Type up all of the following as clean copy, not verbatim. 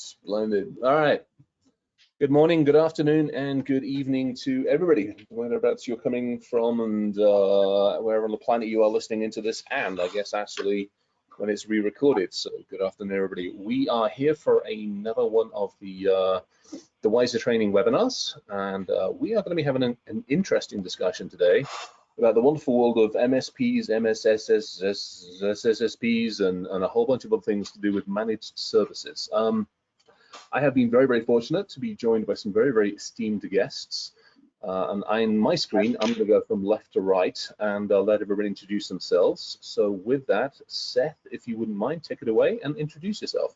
Splendid. All right. Good morning, good afternoon, and good evening to everybody, whereabouts you're coming from and wherever on the planet you are listening into this, and I guess actually when it's re-recorded. So good afternoon, everybody. We are here for another one of the Wiser Training webinars, and we are going to be having an interesting discussion today about the wonderful world of MSPs, SSPs, and a whole bunch of other things to do with managed services. I have been very, very fortunate to be joined by some very, very esteemed guests. And on my screen, I'm going to go from left to right, and I'll let everybody introduce themselves. So with that, Seth, if you wouldn't mind, take it away and introduce yourself.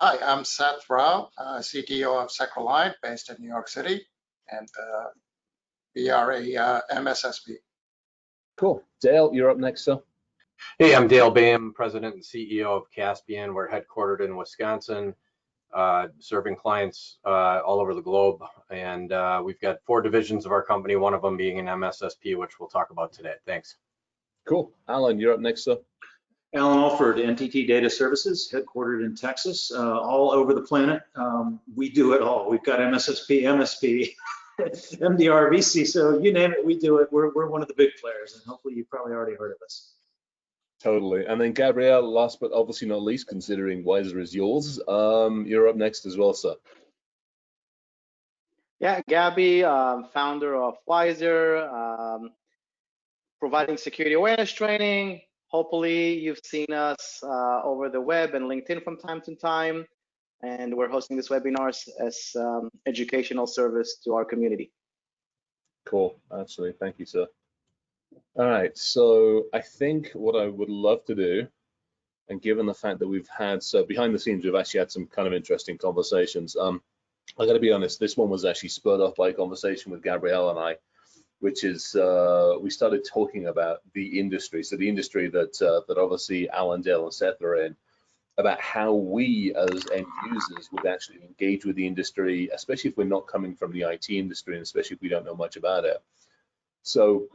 Hi, I'm Seth Rao, CTO of Secroline, based in New York City, and we are a MSSP. Cool. Dale, you're up next, sir. Hey, I'm Dale Bam, President and CEO of Caspian. We're headquartered in Wisconsin, serving clients all over the globe. And we've got 4 divisions of our company, one of them being an MSSP, which we'll talk about today. Thanks. Cool. Alan, you're up next, sir. Alan Alford, NTT Data Services, headquartered in Texas, all over the planet. We do it all. We've got MSSP, MSP, MDR, VC, so you name it, we do it. We're one of the big players, and hopefully you've probably already heard of us. Totally. And then Gabrielle, last but obviously not least, considering Wiser is yours, you're up next as well, sir. Yeah, Gabby, founder of Wiser, providing security awareness training. Hopefully you've seen us over the web and LinkedIn from time to time, and we're hosting this webinar as educational service to our community. Cool, absolutely, thank you, sir. All right, so I think what I would love to do, and given the fact that we've had, so behind the scenes, we've actually had some kind of interesting conversations. I gotta be honest, this one was actually spurred off by a conversation with Gabrielle and I, which is, we started talking about the industry. So the industry that obviously Alan, Dale, and Seth are in, about how we as end users would actually engage with the industry, especially if we're not coming from the IT industry, and especially if we don't know much about it. So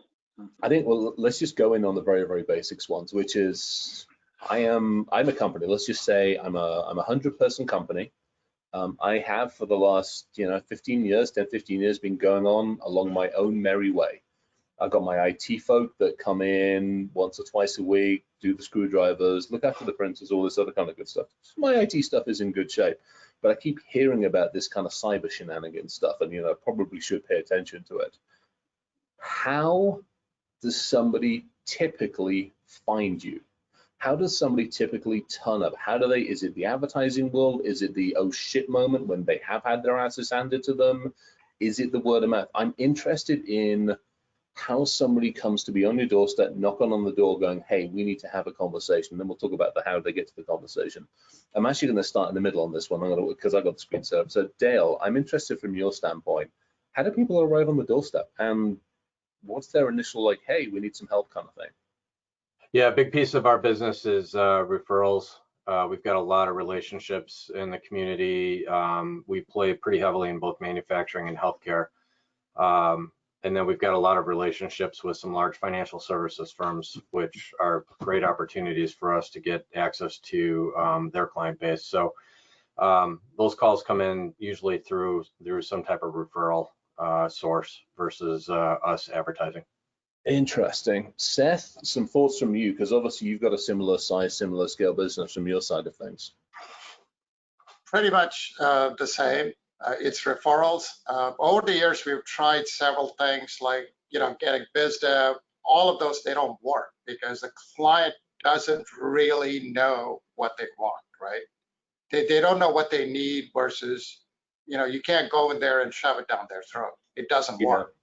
I think, well, let's just go in on the very, very basics ones, which is I'm a company. Let's just say I'm a 100-person company. I have for the last 15 years, 10, 15 years, been going on along my own merry way. I've got my IT folk that come in once or twice a week, do the screwdrivers, look after the printers, all this other kind of good stuff. So my IT stuff is in good shape, but I keep hearing about this kind of cyber shenanigans stuff, and probably should pay attention to it. How does somebody typically find you? How does somebody typically turn up? How do they, is it the advertising world? Is it the oh shit moment when they have had their asses handed to them? Is it the word of mouth? I'm interested in how somebody comes to be on your doorstep, knocking on the door going, hey, we need to have a conversation. Then we'll talk about how they get to the conversation. I'm actually going to start in the middle on this one because I got the screen set up. So Dale, I'm interested from your standpoint, how do people arrive on the doorstep? And what's their initial like, hey, we need some help kind of thing? Yeah, a big piece of our business is referrals. We've got a lot of relationships in the community. We play pretty heavily in both manufacturing and healthcare. And then we've got a lot of relationships with some large financial services firms, which are great opportunities for us to get access to their client base. So those calls come in usually through some type of referral source versus us advertising. Interesting. Seth, some thoughts from you, because obviously you've got a similar size, similar scale business from your side of things. Pretty much the same. It's referrals. Over the years, we've tried several things like, getting biz dev. All of those, they don't work because the client doesn't really know what they want, right? They don't know what they need versus, you can't go in there and shove it down their throat. It doesn't work.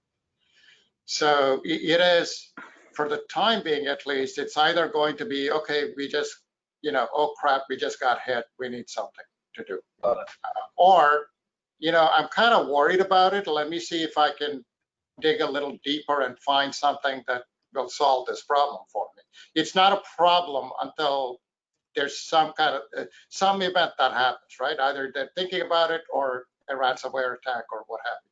So it is, for the time being at least, it's either going to be, okay, we just, oh crap, we just got hit, we need something to do. Or, I'm kind of worried about it. Let me see if I can dig a little deeper and find something that will solve this problem for me. It's not a problem until there's some kind of, some event that happens, right? Either they're thinking about it or a ransomware attack or what have you.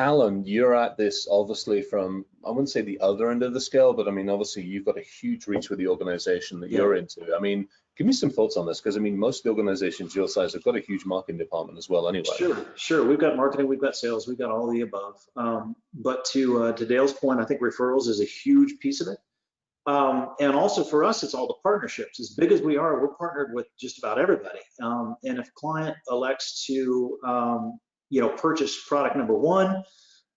Alan, you're at this obviously from, I wouldn't say the other end of the scale, but I mean, obviously you've got a huge reach with the organization that you're into. I mean, give me some thoughts on this, because I mean, most of the organizations your size have got a huge marketing department as well anyway. Sure. We've got marketing, we've got sales, we've got all of the above. But to Dale's point, I think referrals is a huge piece of it. And also for us, it's all the partnerships. As big as we are, we're partnered with just about everybody. And if a client elects to, purchase product number one,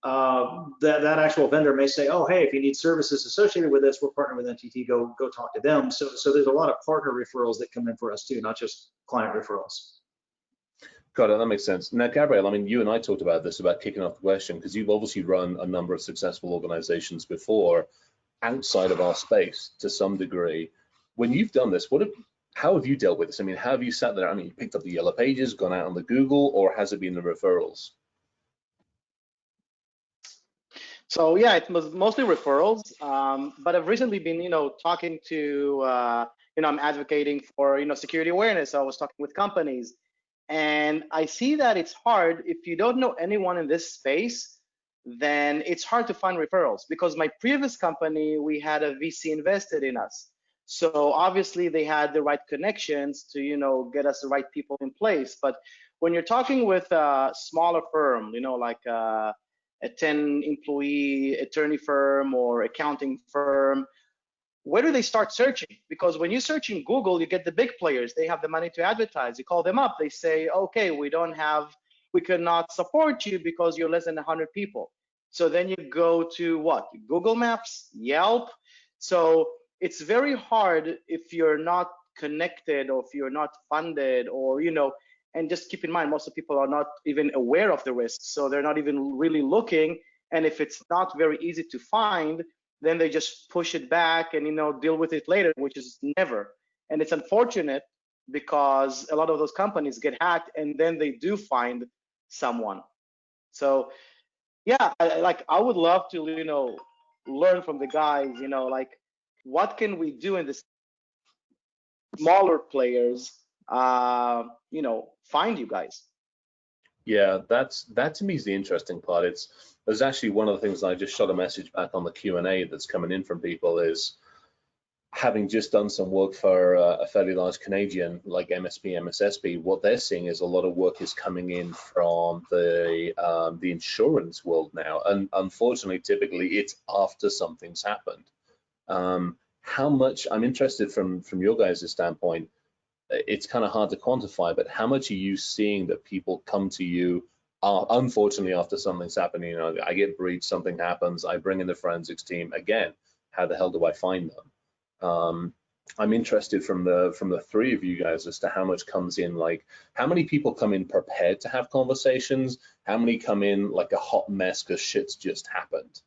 that actual vendor may say, oh, hey, if you need services associated with this, we're partnered with NTT, go talk to them. So there's a lot of partner referrals that come in for us too, not just client referrals. Got it, that makes sense. Now, Gabriel, I mean, you and I talked about this, about kicking off the question, because you've obviously run a number of successful organizations before outside of our space to some degree. When you've done this, how have you dealt with this? I mean, how have you sat there? I mean, you picked up the yellow pages, gone out on the Google, or has it been the referrals? So yeah, it was mostly referrals, but I've recently been, talking to, I'm advocating for, security awareness. So I was talking with companies, and I see that it's hard if you don't know anyone in this space. Then it's hard to find referrals, because my previous company, we had a VC invested in us. So obviously they had the right connections to, get us the right people in place. But when you're talking with a smaller firm, like a 10-employee attorney firm or accounting firm, where do they start searching? Because when you search in Google, you get the big players. They have the money to advertise. You call them up. They say, okay, we cannot support you because you're less than 100 people. So then you go to what? Google Maps, Yelp. So it's very hard if you're not connected, or if you're not funded, or, and just keep in mind, most of the people are not even aware of the risks. So they're not even really looking. And if it's not very easy to find, then they just push it back and, deal with it later, which is never. And it's unfortunate, because a lot of those companies get hacked and then they do find someone. So yeah, I would love to, learn from the guys, what can we do in this smaller players, find you guys. Yeah, that to me is the interesting part. There's actually one of the things I just shot a message back on the Q&A that's coming in from people is, having just done some work for a fairly large Canadian like MSP, MSSP, what they're seeing is a lot of work is coming in from the insurance world now, and unfortunately, typically it's after something's happened. How much, I'm interested from your guys' standpoint, it's kind of hard to quantify, but how much are you seeing that people come to you, unfortunately, after something's happened? I get breached, something happens, I bring in the forensics team. Again, how the hell do I find them? I'm interested from the three of you guys as to how much comes in, like how many people come in prepared to have conversations, how many come in like a hot mess because shit's just happened.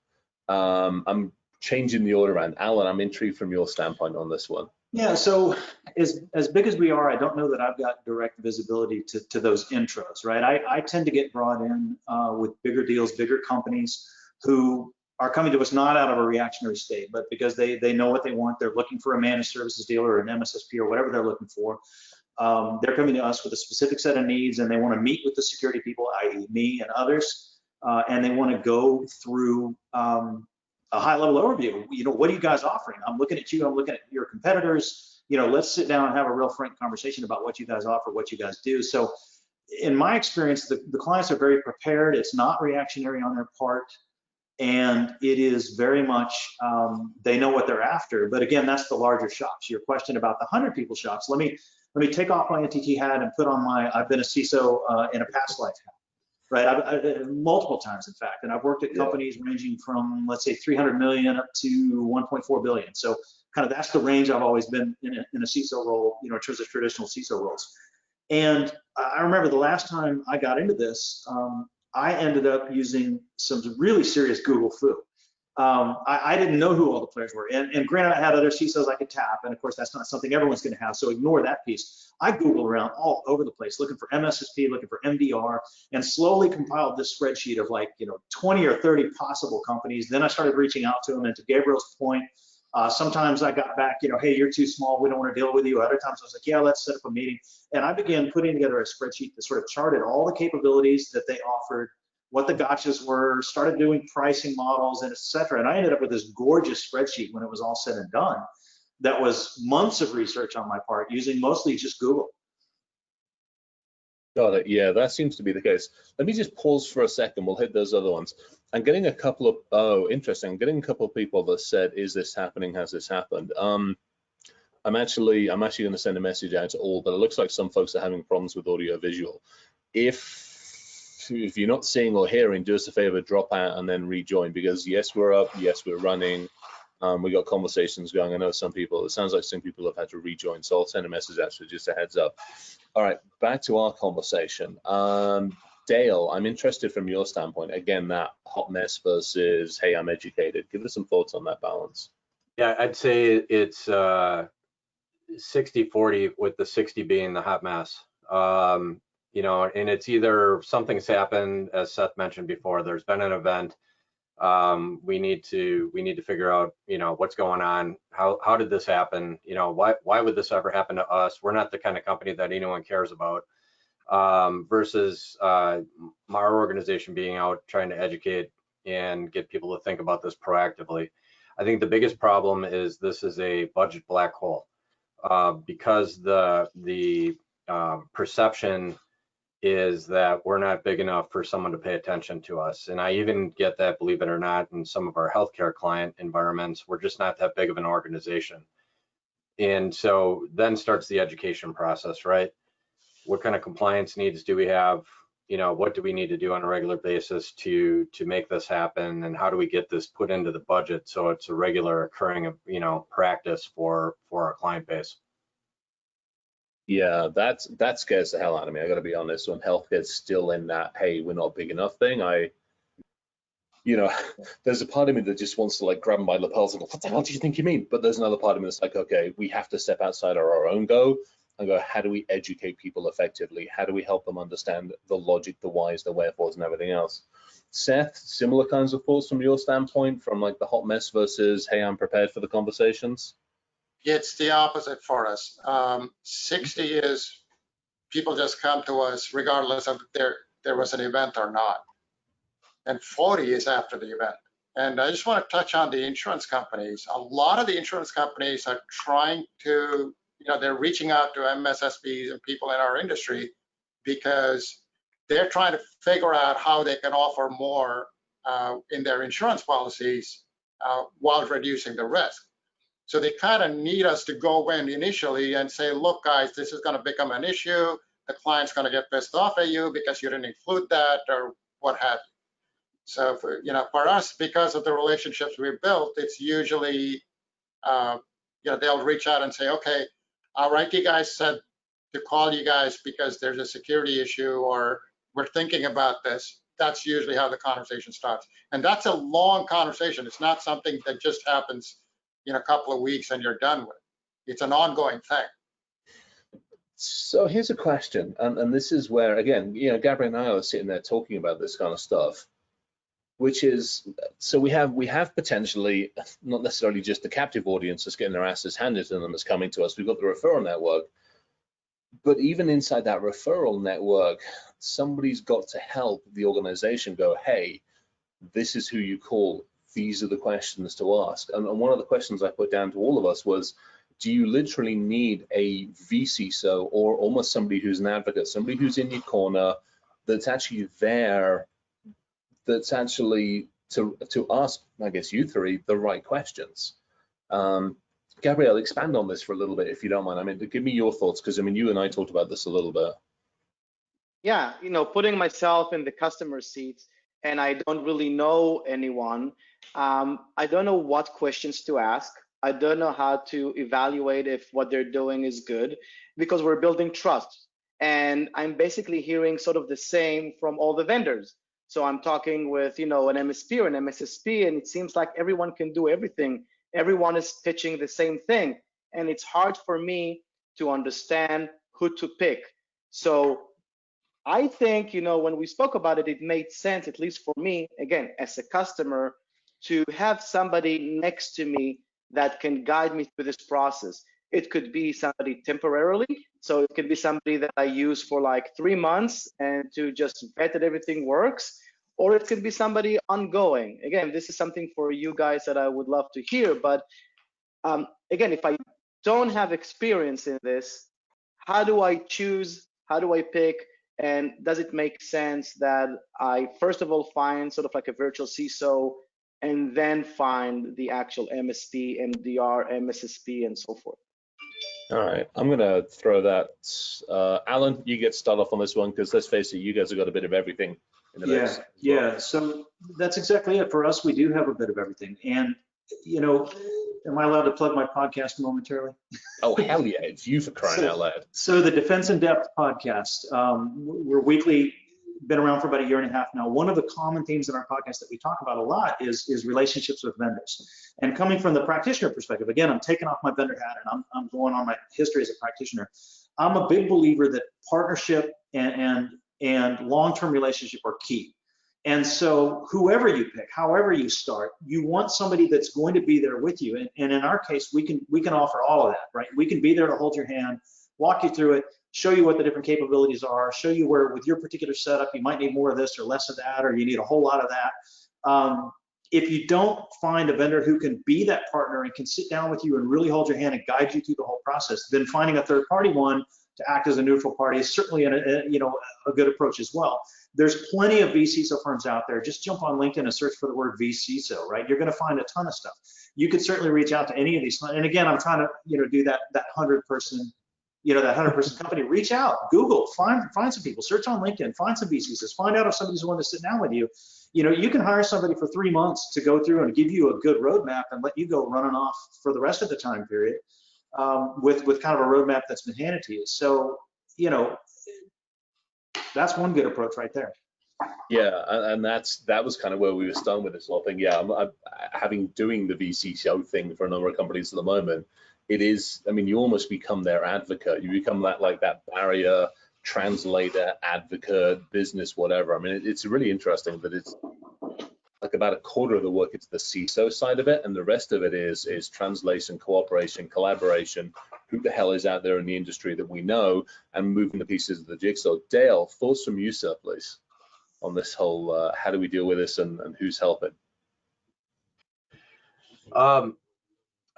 I'm changing the order around. Alan, I'm intrigued from your standpoint on this one. Yeah, so as big as we are, I don't know that I've got direct visibility to those intros, right? I tend to get brought in with bigger deals, bigger companies who are coming to us not out of a reactionary state, but because they know what they want. They're looking for a managed services deal or an MSSP or whatever they're looking for. They're coming to us with a specific set of needs, and they want to meet with the security people, i.e. me and others, and they want to go through a high-level overview. What are you guys offering? I'm looking at you. I'm looking at your competitors. Let's sit down and have a real frank conversation about what you guys offer, what you guys do. So in my experience, the clients are very prepared. It's not reactionary on their part. And it is very much, they know what they're after. But again, that's the larger shops. Your question about the 100 people shops, let me take off my NTT hat and put on I've been a CISO in a past life hat, right? I've multiple times, in fact. And I've worked at companies ranging from, let's say, 300 million up to 1.4 billion. So kind of that's the range I've always been in a CISO role, in terms of traditional CISO roles. And I remember the last time I got into this, I ended up using some really serious Google foo. I didn't know who all the players were. And granted, I had other CISOs I could tap. And of course, that's not something everyone's going to have. So ignore that piece. I Googled around all over the place, looking for MSSP, looking for MDR, and slowly compiled this spreadsheet of 20 or 30 possible companies. Then I started reaching out to them. And to Gabriel's point, sometimes I got back, hey, you're too small. We don't want to deal with you. Other times I was like, yeah, let's set up a meeting. And I began putting together a spreadsheet that sort of charted all the capabilities that they offered, what the gotchas were, started doing pricing models, and et cetera. And I ended up with this gorgeous spreadsheet when it was all said and done. That was months of research on my part using mostly just Google. Got it. Yeah, that seems to be the case. Let me just pause for a second. We'll hit those other ones. I'm getting a couple of, oh, interesting. I'm getting a couple of people that said, is this happening? Has this happened? I'm actually going to send a message out to all, but it looks like some folks are having problems with audio visual. If you're not seeing or hearing, do us a favor, drop out and then rejoin, because yes, we're up. Yes, we're running. We got conversations going. I know some people, it sounds like some people have had to rejoin, so I'll send a message out, so just a heads up. All right, back to our conversation. Dale, I'm interested from your standpoint, again, that hot mess versus, hey, I'm educated. Give us some thoughts on that balance. Yeah, I'd say it's 60-40, with the 60 being the hot mess. You know, and it's either something's happened, as Seth mentioned before, there's been an event. We need to figure out, you know, what's going on. How did this happen? You know, why would this ever happen to us? We're not the kind of company that anyone cares about. Versus our organization being out trying to educate and get people to think about this proactively. I think the biggest problem is this is a budget black hole, because the perception is that we're not big enough for someone to pay attention to us. And I even get that, believe it or not, in some of our healthcare client environments, we're just not that big of an organization. And so then starts the education process, right? What kind of compliance needs do we have? You know, what do we need to do on a regular basis to make this happen? And how do we get this put into the budget so it's a regular occurring, you know, practice for our client base? Yeah, that scares the hell out of me. I got to be honest. When healthcare's still in that, hey, we're not big enough thing, you know, there's a part of me that just wants to like grab them by the lapels and go, what the hell do you think you mean? But there's another part of me that's like, okay, we have to step outside our own go and go, how do we educate people effectively? How do we help them understand the logic, the whys, the wherefores, and everything else? Seth, similar kinds of thoughts from your standpoint, from like the hot mess versus, hey, I'm prepared for the conversations? It's the opposite for us. 60 is people just come to us regardless of there was an event or not. And 40 is after the event. And I just want to touch on the insurance companies. A lot of the insurance companies are trying to, you know, they're reaching out to MSSPs and people in our industry because they're trying to figure out how they can offer more in their insurance policies while reducing the risk. So they kind of need us to go in initially and say, look, guys, this is going to become an issue. The client's going to get pissed off at you because you didn't include that or what have you. So, you know, for us, because of the relationships we've built, it's usually, you know, they'll reach out and say, okay, all right, you guys said to call you guys because there's a security issue or we're thinking about this. That's usually how the conversation starts. And that's a long conversation. It's not something that just happens in a couple of weeks and you're done with. It's an ongoing thing. So here's a question, and this is where, again, you know, Gabriel and I are sitting there talking about this kind of stuff, which is, so we have potentially not necessarily just the captive audience that's getting their asses handed to them that's coming to us. We've got the referral network, but even inside that referral network, somebody's got to help the organization go, hey, this is who you call. These are the questions to ask. And one of the questions I put down to all of us was, do you literally need a VCSO or almost somebody who's an advocate, somebody who's in your corner, that's actually there, that's actually to ask, I guess, you three, the right questions? Gabrielle, expand on this for a little bit, if you don't mind. I mean, give me your thoughts, because I mean, you and I talked about this a little bit. Yeah, you know, putting myself in the customer seats, and I don't really know anyone. I don't know what questions to ask. I don't know how to evaluate if what they're doing is good, because we're building trust. And I'm basically hearing sort of the same from all the vendors. So I'm talking with, you know, an MSP or an MSSP, and it seems like everyone can do everything. Everyone is pitching the same thing. And it's hard for me to understand who to pick. So I think, you know, when we spoke about it, it made sense, at least for me, again, as a customer, to have somebody next to me that can guide me through this process. It could be somebody temporarily. So it could be somebody that I use for like 3 months and to just vet that everything works. or it could be somebody ongoing. Again, this is something for you guys that I would love to hear, but again, if I don't have experience in this, how do I choose? How do I pick? And does it make sense that I first of all find sort of like a virtual CISO and then find the actual MSP, MDR, MSSP, and so forth? All right, I'm gonna throw that. Alan, you get started off on this one because let's face it, you guys have got a bit of everything in the mix. Yeah. So that's exactly it. For us, we do have a bit of everything. And, you know, am I allowed to plug my podcast momentarily? Oh, hell yeah, it's you for crying out loud. So the Defense in Depth podcast, we're weekly, been around for about 1.5 years now. One of the common themes in our podcast that we talk about a lot is relationships with vendors. And coming from the practitioner perspective, again, I'm taking off my vendor hat and I'm going on my history as a practitioner. I'm a big believer that partnership and long-term relationship are key. And so whoever you pick, however you start, you want somebody that's going to be there with you. And in our case, we can offer all of that, right? We can be there to hold your hand, walk you through it, show you what the different capabilities are, show you where with your particular setup, you might need more of this or less of that, or you need a whole lot of that. If you don't find a vendor who can be that partner and can sit down with you and really hold your hand and guide you through the whole process, then finding a third party one to act as a neutral party is certainly a good approach as well. There's plenty of vCISO firms out there. Just jump on LinkedIn and search for the word vCISO, right? You're going to find a ton of stuff. You could certainly reach out to any of these. And again, I'm trying to do that 100-person, that 100-person company. Reach out, Google, find some people, search on LinkedIn, find some vCISOs, find out if somebody's willing to sit down with you. You can hire somebody for 3 months to go through and give you a good roadmap and let you go running off for the rest of the time period with kind of a roadmap that's been handed to you. So, that's one good approach right there. Yeah, and that was kind of where we were starting with this whole thing. Yeah, I'm doing the vCISO thing for a number of companies at the moment. It is, you almost become their advocate. You become that barrier, translator, advocate, business, whatever. It's really interesting that it's like about a quarter of the work is the CISO side of it, and the rest of it is translation, cooperation, collaboration. Who the hell is out there in the industry that we know, and moving the pieces of the jigsaw. Dale, thoughts from you, sir, please, on this whole how do we deal with this and who's helping?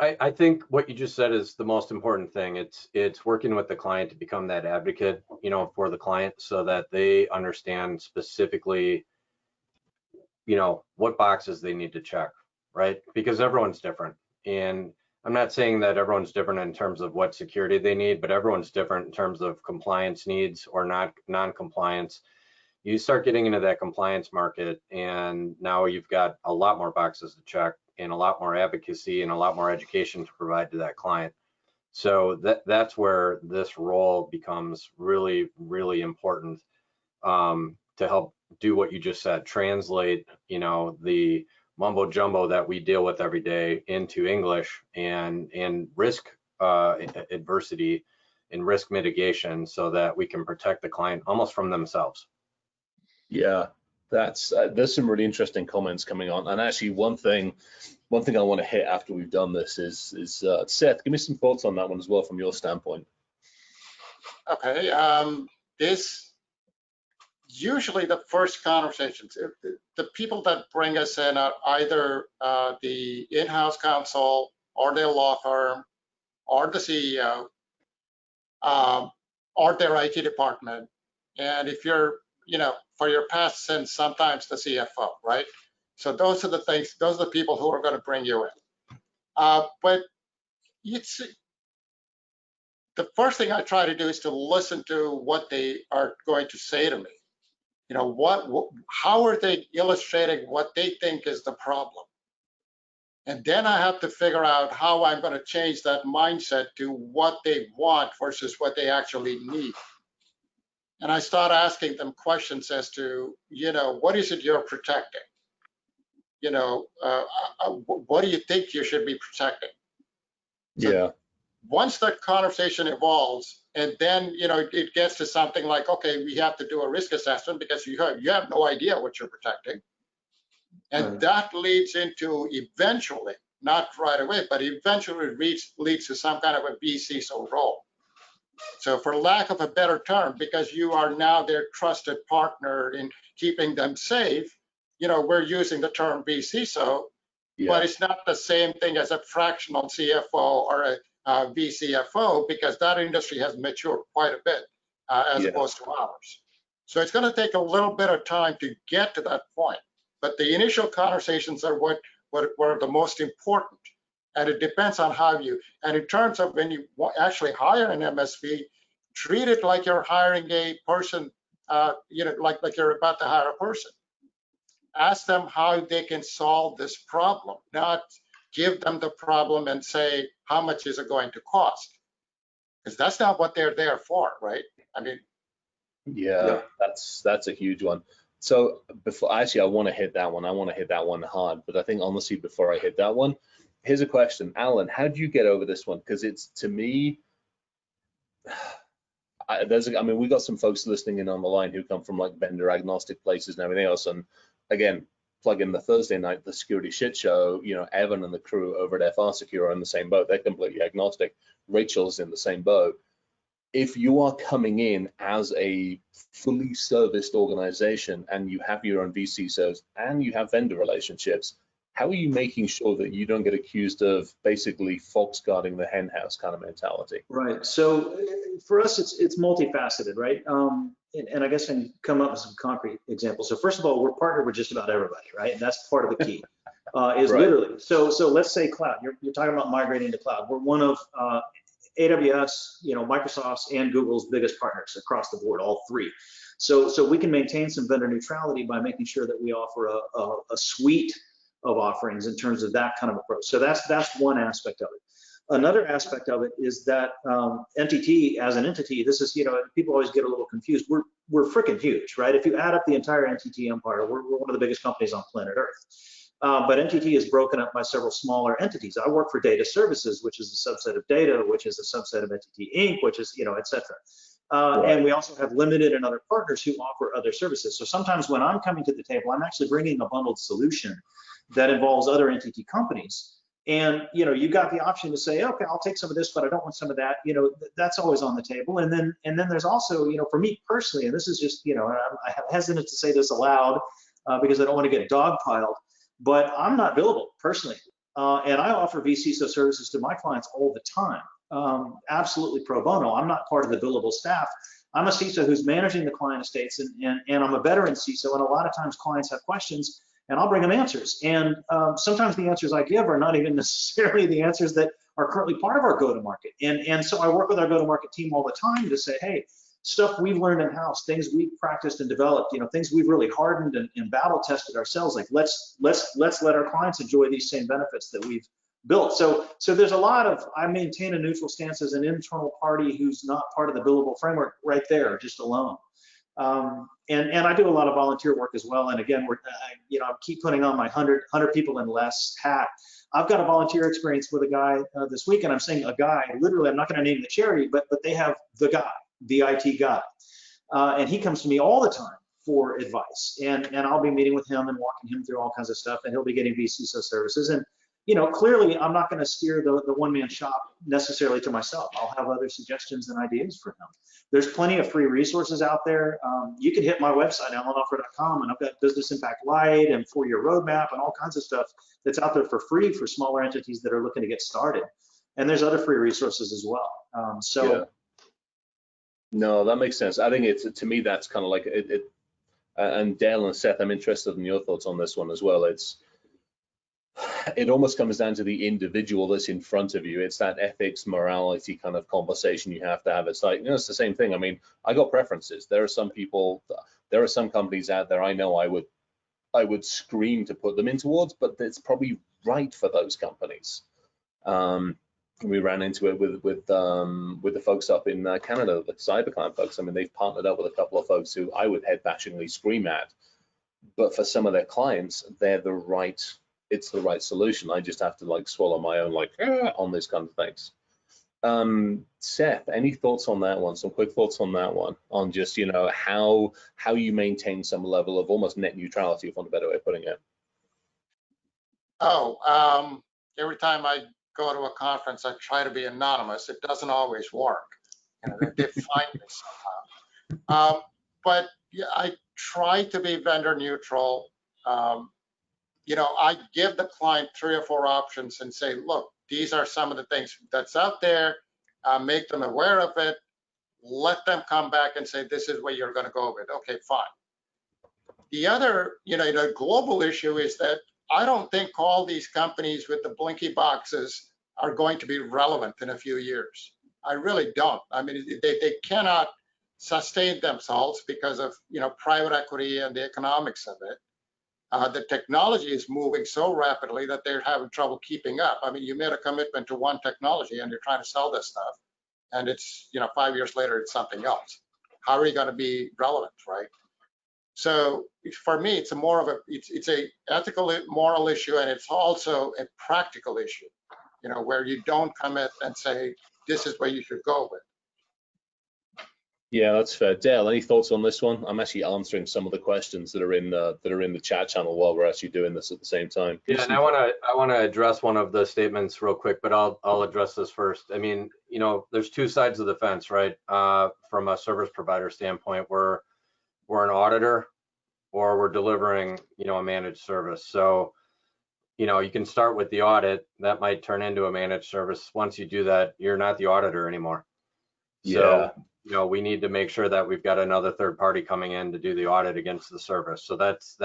I think what you just said is the most important thing. It's working with the client to become that advocate, for the client, so that they understand specifically, what boxes they need to check, right? Because everyone's different. And I'm not saying that everyone's different in terms of what security they need, but everyone's different in terms of compliance needs or non-compliance. You start getting into that compliance market, and now you've got a lot more boxes to check and a lot more advocacy and a lot more education to provide to that client. So that's where this role becomes really, really important to help do what you just said, translate, the mumbo jumbo that we deal with every day into English and risk adversity and risk mitigation so that we can protect the client almost from themselves. Yeah, there's some really interesting comments coming on, and actually one thing I want to hit after we've done this is Seth, give me some thoughts on that one as well from your standpoint. Okay, this usually the first conversations, the people that bring us in are either the in-house counsel or their law firm or the CEO or their IT department. And if you're, for your past sins, sometimes the CFO, right? So those are the things, those are the people who are going to bring you in. But it's, the first thing I try to do is to listen to what they are going to say to me. How are they illustrating what they think is the problem? And then I have to figure out how I'm going to change that mindset to what they want versus what they actually need. And I start asking them questions as to, what is it you're protecting? What do you think you should be protecting? So yeah. Once that conversation evolves, and then it gets to something like, okay, we have to do a risk assessment because you have no idea what you're protecting, and that leads into eventually, not right away, but eventually leads to some kind of a vCISO role. So for lack of a better term, because you are now their trusted partner in keeping them safe, we're using the term vCISO, Yeah. but it's not the same thing as a fractional CFO or a vCFO, because that industry has matured quite a bit as opposed to ours. So it's going to take a little bit of time to get to that point. But the initial conversations are what are the most important. And it depends on how you, and in terms of when you actually hire an MSP, treat it like you're hiring a person, like you're about to hire a person. Ask them how they can solve this problem, not give them the problem and say, how much is it going to cost? Because that's not what they're there for, right? I mean, yeah. That's a huge one. So before, actually, I want to hit that one. I want to hit that one hard, but I think honestly, before I hit that one, here's a question, Alan. How do you get over this one? Because it's, to me, I mean, we got some folks listening in on the line who come from like vendor agnostic places and everything else. And again, plug in the Thursday night, the security shit show, Evan and the crew over at FR Secure are in the same boat. They're completely agnostic. Rachel's in the same boat. If you are coming in as a fully serviced organization and you have your own vCISOs and you have vendor relationships, how are you making sure that you don't get accused of basically fox guarding the hen house kind of mentality? Right. So for us, it's multifaceted, right? And I guess I can come up with some concrete examples. So first of all, we're partnered with just about everybody, right? And that's part of the key. Is Right. Literally. So let's say cloud. You're talking about migrating to cloud. We're one of AWS, Microsoft's and Google's biggest partners across the board, all three. So we can maintain some vendor neutrality by making sure that we offer a suite of offerings in terms of that kind of approach. So that's one aspect of it. Another aspect of it is that NTT as an entity, this is, people always get a little confused. We're freaking huge, right? If you add up the entire NTT empire, we're one of the biggest companies on planet Earth. But NTT is broken up by several smaller entities. I work for data services, which is a subset of data, which is a subset of NTT Inc., which is, et cetera. Right. And we also have limited and other partners who offer other services. So sometimes when I'm coming to the table, I'm actually bringing a bundled solution that involves other NTT companies. And, you got the option to say, okay, I'll take some of this, but I don't want some of that. That's always on the table. And then there's also, for me personally, and this is just, I'm hesitant to say this aloud because I don't want to get dogpiled, but I'm not billable personally. And I offer vCISO services to my clients all the time, absolutely pro bono. I'm not part of the billable staff. I'm a CISO who's managing the client estates, and I'm a veteran CISO, and a lot of times clients have questions, and I'll bring them answers. And sometimes the answers I give are not even necessarily the answers that are currently part of our go-to-market. And so I work with our go-to-market team all the time to say, hey, stuff we've learned in-house, things we've practiced and developed, things we've really hardened and battle tested ourselves. Like let's let our clients enjoy these same benefits that we've built. So there's a lot of, I maintain a neutral stance as an internal party who's not part of the billable framework right there, just alone. And I do a lot of volunteer work as well. And again, I keep putting on my 100 people and less hat. I've got a volunteer experience with a guy this week, and I'm saying a guy, literally, I'm not going to name the charity, but they have the guy, the IT guy. And he comes to me all the time for advice. And I'll be meeting with him and walking him through all kinds of stuff, and he'll be getting vCISO services. And clearly, I'm not going to steer the one-man shop necessarily to myself. I'll have other suggestions and ideas for him. There's plenty of free resources out there. You can hit my website, alanoffer.com, and I've got Business Impact Lite and 4-year roadmap and all kinds of stuff that's out there for free for smaller entities that are looking to get started. And there's other free resources as well. Yeah. No, that makes sense. I think to me, that's kind of like it. And Dale and Seth, I'm interested in your thoughts on this one as well. It almost comes down to the individual that's in front of you. It's that ethics, morality kind of conversation you have to have. It's like, it's the same thing. I mean, I got preferences. There are some companies out there I know I would scream to put them in towards, but it's probably right for those companies. We ran into it with the folks up in Canada, the CyberClan folks. I mean, they've partnered up with a couple of folks who I would head bashingly scream at, but for some of their clients, it's the right solution. I just have to like swallow my own on this kind of things. Seth, any thoughts on that one? Some quick thoughts on that one, on just how you maintain some level of almost net neutrality, if want a better way of putting it. Every time I go to a conference, I try to be anonymous. It doesn't always work. They find me somehow. But yeah, I try to be vendor neutral. I give the client 3 or 4 options and say, look, these are some of the things that's out there. Make them aware of it. Let them come back and say, this is what you're going to go with. Okay, fine. The other, the global issue is that I don't think all these companies with the blinky boxes are going to be relevant in a few years. I really don't. I mean, they cannot sustain themselves because of, private equity and the economics of it. The technology is moving so rapidly that they're having trouble keeping up. I mean, you made a commitment to one technology and you're trying to sell this stuff, and it's, 5 years later, it's something else. How are you going to be relevant, right? So for me, it's it's a ethical, moral issue, and it's also a practical issue, where you don't commit and say, this is where you should go with. Yeah, that's fair. Dale, any thoughts on this one? I'm actually answering some of the questions that are in the chat channel while we're actually doing this at the same time. Yeah, and I want to address one of the statements real quick, but I'll address this first. I mean, there's 2 sides of the fence, right? From a service provider standpoint, we're an auditor or we're delivering, a managed service. So, you can start with the audit, that might turn into a managed service. Once you do that, you're not the auditor anymore. So, we need to make sure that we've got another third party coming in to do the audit against the service. So that's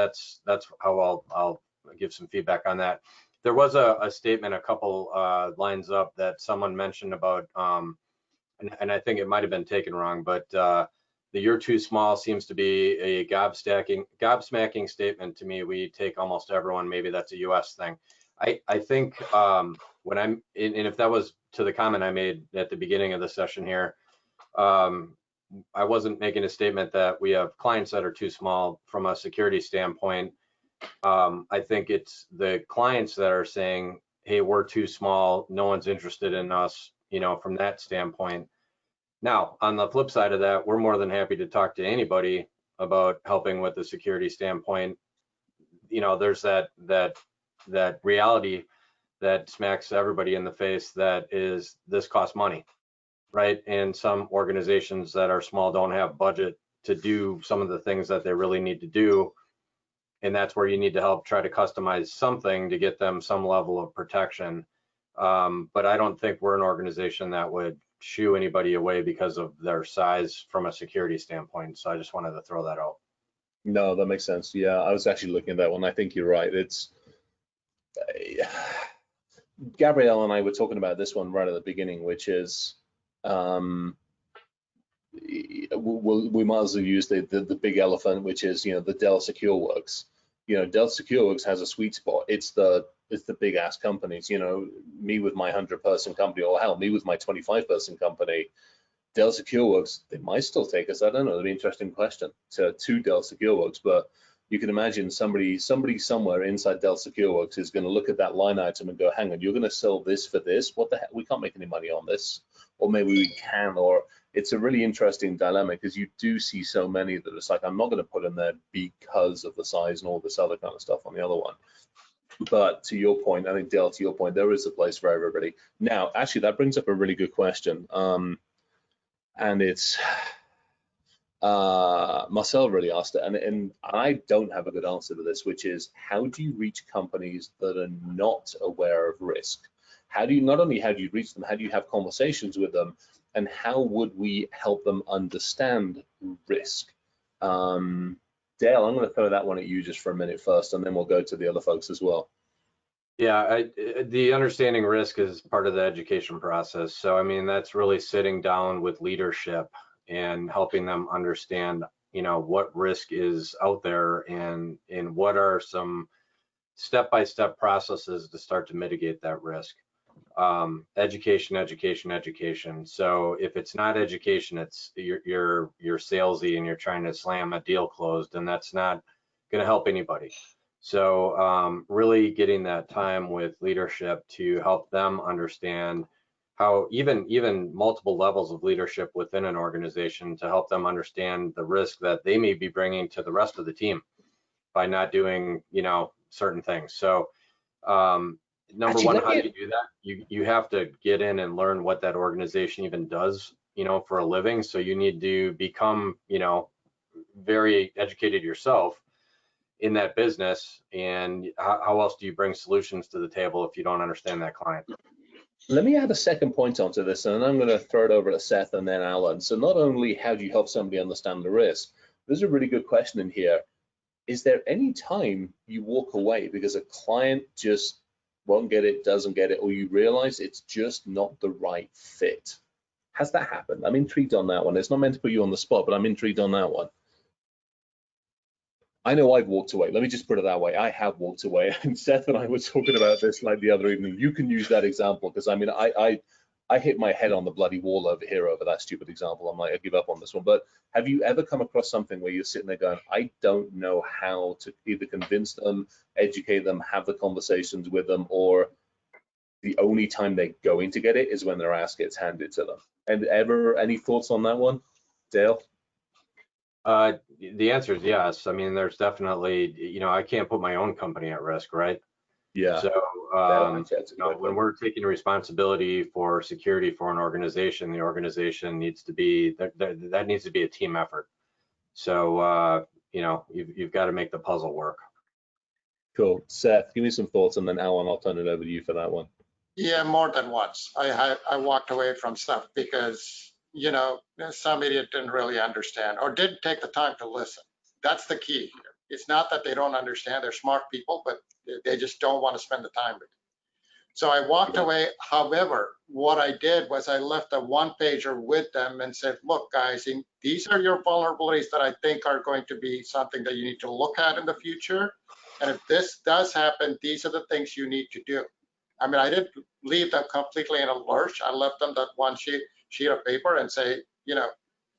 how I'll give some feedback on that. There was a statement a couple lines up that someone mentioned about, and I think it might have been taken wrong, but the "you're too small" seems to be a gobsmacking statement to me. We take almost everyone. Maybe that's a US thing. I think when and if that was to the comment I made at the beginning of the session here, I wasn't making a statement that we have clients that are too small from a security standpoint. I think it's the clients that are saying, hey, we're too small, no one's interested in us, from that standpoint. Now, on the flip side of that, we're more than happy to talk to anybody about helping with the security standpoint. There's that reality that smacks everybody in the face, that is, this costs money, right? And some organizations that are small don't have budget to do some of the things that they really need to do. And that's where you need to help try to customize something to get them some level of protection. But I don't think we're an organization that would shoo anybody away because of their size from a security standpoint. So I just wanted to throw that out. No, that makes sense. Yeah, I was actually looking at that one. I think you're right. It's Gabrielle and I were talking about this one right at the beginning, which is we might as well use the big elephant, which is the Dell SecureWorks. Dell SecureWorks has a sweet spot. It's the big ass companies. Me with my 100-person company, or hell, me with my 25-person company. Dell SecureWorks, they might still take us. I don't know. That'd be an interesting question to Dell SecureWorks, but you can imagine somebody somewhere inside Dell SecureWorks is going to look at that line item and go, hang on, you're going to sell this for this? What the heck? We can't make any money on this. Or maybe we can. Or it's a really interesting dilemma, because you do see so many that it's like, I'm not going to put in there because of the size and all this other kind of stuff on the other one. But to your point, I think, Dale, to your point, there is a place for everybody. Now, actually, that brings up a really good question. And it's Marcel really asked it, and I don't have a good answer to this, which is, how do you reach companies that are not aware of risk? Not only how do you reach them, how do you have conversations with them, and how would we help them understand risk? Dale, I'm going to throw that one at you just for a minute first, and then we'll go to the other folks as well. Yeah, the understanding risk is part of the education process. So, I mean, that's really sitting down with leadership and helping them understand, what risk is out there, and what are some step-by-step processes to start to mitigate that risk. Education, education, education. So if it's not education, it's you're salesy and you're trying to slam a deal closed, and that's not going to help anybody. So really getting that time with leadership to help them understand how even multiple levels of leadership within an organization, to help them understand the risk that they may be bringing to the rest of the team by not doing, certain things. So number one, how do you do that? You have to get in and learn what that organization even does, for a living. So you need to become, very educated yourself in that business, and how else do you bring solutions to the table if you don't understand that client? Let me add a second point onto this, and I'm going to throw it over to Seth and then Alan. So not only how do you help somebody understand the risk, there's a really good question in here. Is there any time you walk away because a client just won't get it, doesn't get it, or you realize it's just not the right fit? Has that happened? I'm intrigued on that one. It's not meant to put you on the spot, but I'm intrigued on that one. I know I've walked away. Let me just put it that way. I have walked away. And Seth and I were talking about this like the other evening. You can use that example because I mean, I hit my head on the bloody wall over here over that stupid example. I'm like, I give up on this one. But have you ever come across something where you're sitting there going, I don't know how to either convince them, educate them, have the conversations with them, or the only time they're going to get it is when their ass gets handed to them? And ever any thoughts on that one, Dale? The answer is yes. I mean, there's definitely, you know, I can't put my own company at risk, right? Yeah. So, you know, when we're taking responsibility for security for an organization, the organization needs to be, that needs to be a team effort. So, you know, you've got to make the puzzle work. Cool. Seth, give me some thoughts, and then Alan, I'll turn it over to you for that one. Yeah, more than once. I walked away from stuff because, you know, some idiot didn't really understand or didn't take the time to listen. That's the key here. It's not that they don't understand. They're smart people, but they just don't want to spend the time with it. So I walked away. However, what I did was I left a one-pager with them and said, look, guys, these are your vulnerabilities that I think are going to be something that you need to look at in the future. And if this does happen, these are the things you need to do. I mean, I didn't leave them completely in a lurch. I left them that one sheet of paper and say, you know,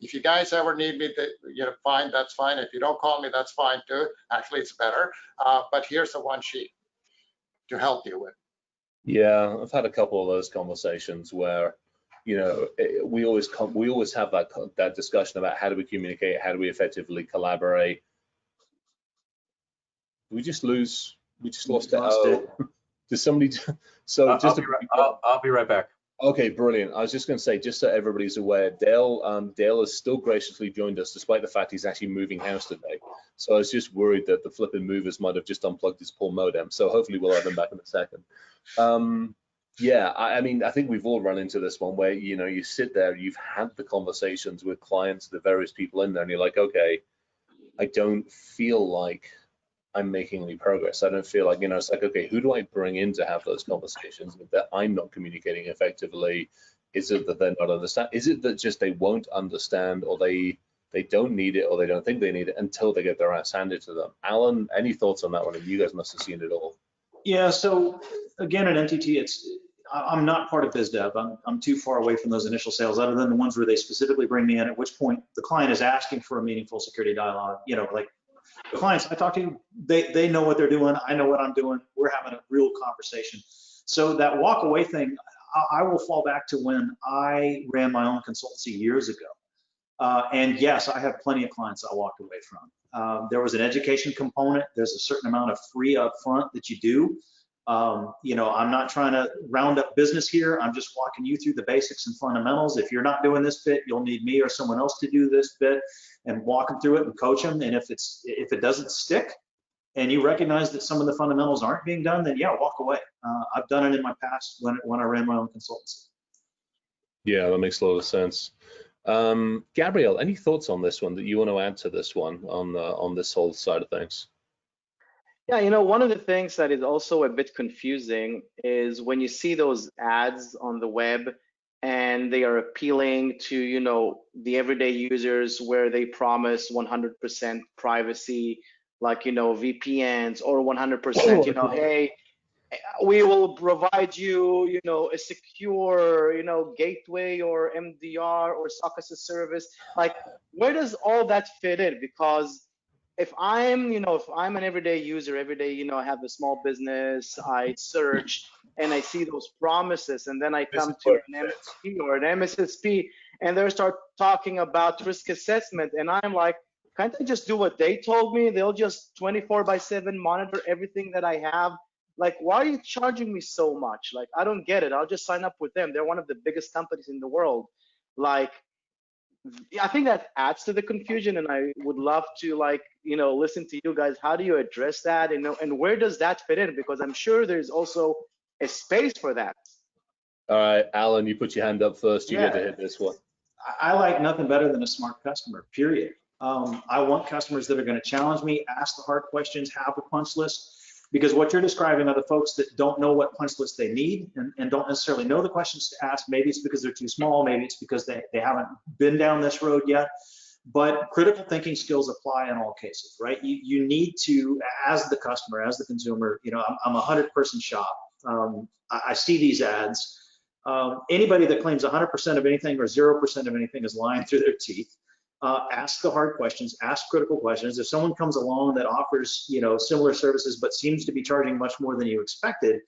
if you guys ever need me, you know, fine, that's fine. If you don't call me, that's fine too. Actually, it's better. But here's the one sheet to help you with. Yeah, I've had a couple of those conversations where, you know, we always have that discussion about how do we communicate, how do we effectively collaborate. We just lost it. Oh, does somebody? So just I'll be right back. Okay, brilliant. I was just going to say, just so everybody's aware, Dale has still graciously joined us, despite the fact he's actually moving house today. So I was just worried that the flipping movers might have just unplugged his poor modem. So hopefully we'll have him back in a second. Yeah, I mean, I think we've all run into this one where, you know, you sit there, you've had the conversations with clients, the various people in there, and you're like, okay, I don't feel like I'm making any progress. I don't feel like, you know, it's like, okay, who do I bring in to have those conversations that I'm not communicating effectively? Is it that they're not understand? Is it that just they won't understand, or they don't need it, or they don't think they need it until they get their ass handed to them? Alan, any thoughts on that one? You guys must have seen it all. Yeah, so again, at NTT, I'm not part of biz dev. I'm too far away from those initial sales, other than the ones where they specifically bring me in, at which point the client is asking for a meaningful security dialogue. You know, like the clients I talk to, they know what they're doing. I know what I'm doing. We're having a real conversation. So that walk away thing, I will fall back to when I ran my own consultancy years ago. And yes, I have plenty of clients I walked away from. There was an education component. There's a certain amount of free upfront that you do. You know, I'm not trying to round up business here. I'm just walking you through the basics and fundamentals. If you're not doing this bit, you'll need me or someone else to do this bit, and walk them through it and coach them. And if it doesn't stick and you recognize that some of the fundamentals aren't being done, then yeah, walk away. I've done it in my past when I ran my own consultancy. Yeah, that makes a lot of sense. Gabrielle, any thoughts on this one that you want to add to this one on this whole side of things? Yeah, you know, one of the things that is also a bit confusing is when you see those ads on the web and they are appealing to, you know, the everyday users, where they promise 100% privacy, like, you know, VPNs, or 100%, you know, hey, we will provide you, you know, a secure, you know, gateway or MDR or SOC as a service. Like, where does all that fit in? Because if I'm, you know, if I'm an everyday user, every day, you know, I have a small business, I search and I see those promises, and then I come to an MSP or an MSSP and they start talking about risk assessment, and I'm like, can't I just do what they told me? They'll just 24/7 monitor everything that I have. Like, why are you charging me so much? Like, I don't get it. I'll just sign up with them. They're one of the biggest companies in the world. Like, I think that adds to the confusion, and I would love to, like, listen to you guys. How do you address that? And where does that fit in? Because I'm sure there's also a space for that. All right, Alan, you put your hand up first. You get to hit this one. I like nothing better than a smart customer, period. I want customers that are going to challenge me, ask the hard questions, have a punch list, because what you're describing are the folks that don't know what punch list they need and don't necessarily know the questions to ask. Maybe it's because they're too small, maybe it's because they haven't been down this road yet. But critical thinking skills apply in all cases, right? You need to, as the customer, as the consumer, I'm a 100-person shop. I see these ads. Anybody that claims 100% of anything or 0% of anything is lying through their teeth. Ask the hard questions, ask critical questions. If someone comes along that offers, similar services but seems to be charging much more than you expected,